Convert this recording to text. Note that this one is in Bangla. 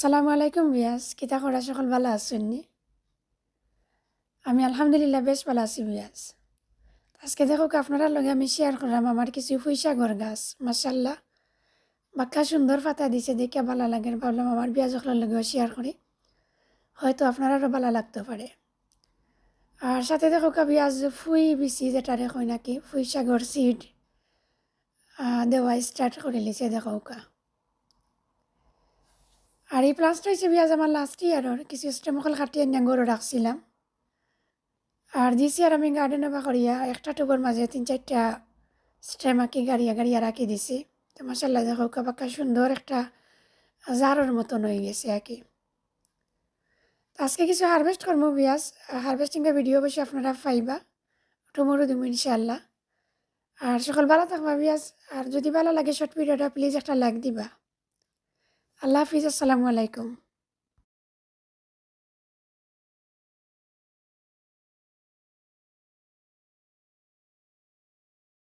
সালামু আলাইকুম রিয়াজ, কিতা করা সকল ভালো আছেননি? আমি আলহামদুলিল্লাহ বেশ ভালো আছি রিয়াজ। আজকে দেখো আপনারা লগে আমি শেয়ার করলাম আমার কিছু পুঁইশাকর গাছ। মাশাল্লাহ, বাক্কা সুন্দর পাতা দিছে, দেখে ভালো লাগে, ভাবলাম আমার বিয়া যখন লগেও শেয়ার করি, হয়তো আপনারারও ভালো লাগতে পারে। আর সাথে দেখো বিয়াজ ফুই বিচি যেটারে কই নাকি পুঁইশাকর সিড দেওয়া স্টার্ট করে লিছে দেখো। আর এই প্লান্টটা হচ্ছে বিয়াজ আমার লাস্ট ইয়ারের কিছু স্টেমকল কাটিয়ে নিয়ে গরু রাখছিলাম। আর দিছি আর আমি গার্ডেনে বা করিয়া একটা টুবের মাঝে 3-4টা স্টেম আঁকি গাড়িয়া গাড়িয়া রাখি দিছি। তো মাসাল্লাহ দেখো পাক্কা সুন্দর একটা জারের মতন হয়ে গেছে আর কি। আজকে কিছু হারভেস্ট করবো বিয়াস, হারভেস্টিংয়ের ভিডিও বসে আপনারা পাইবা, টুমোরও দিব ইনশাল্লাহ। আর সকল ভালো থাকবা বিয়াস। আর যদি ভালো লাগে শর্ট ভিডিওটা প্লিজ একটা লাইক দিবা। আল্লাহ হাফিজ, আসসালামু আলাইকুম।